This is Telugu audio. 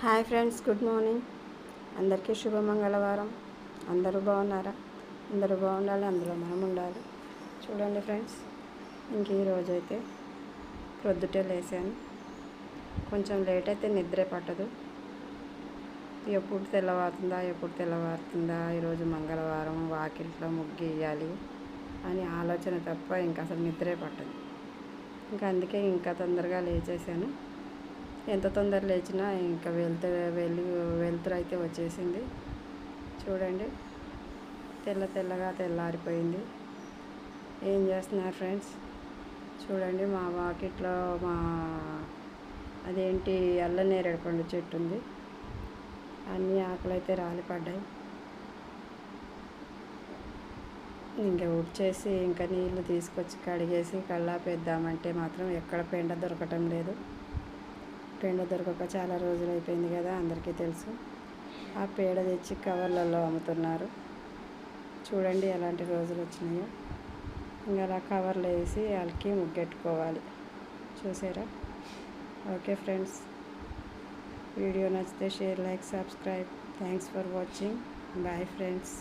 Hi friends, good morning. అందరికీ శుభమంగళవారం. అందరూ బాగున్నారా? అందరూ బాగుండాలి, అందులో మనం ఉండాలి. చూడండి ఫ్రెండ్స్, ఇంక ఈరోజు అయితే ప్రొద్దుటే లేసాను. కొంచెం లేట్ అయితే నిద్రే పట్టదు. ఎప్పుడు తెల్లవారుతుందా, ఈరోజు మంగళవారం, వాకిట్లో ముగ్గు వేయాలి అని ఆలోచన తప్ప ఇంకా అసలు నిద్రే పట్టదు. ఇంకా అందుకే ఇంకా తొందరగా లేచేసాను. ఎంత తొందర లేచినా ఇంకా వెలుతురు అయితే వచ్చేసింది. చూడండి, తెల్లగా తెల్లారిపోయింది. ఏం చేస్తున్నారు ఫ్రెండ్స్? చూడండి, మా వాకిట్లో అదేంటి నేరేడు పండు చెట్టు ఉంది. అన్ని ఆకులైతే రాలిపడ్డాయి. ఇంకా ఉడ్చేసి ఇంకా నీళ్ళు తీసుకొచ్చి కడిగేసి కళ్ళాపేద్దామంటే మాత్రం ఎక్కడ పెండ దొరకటం లేదు. పెండ దొరకక చాలా రోజులు అయిపోయింది కదా, అందరికీ తెలుసు. ఆ పేడ తెచ్చి కవర్లలో అమ్ముతున్నారు. చూడండి ఎలాంటి రోజులు వచ్చినాయో. ఇంకా అలా కవర్లు వేసి వాళ్ళకి ముగ్గెట్టుకోవాలి. చూసారా? ఓకే ఫ్రెండ్స్, వీడియో నచ్చితే share, like, subscribe. Thanks for watching. Bye friends.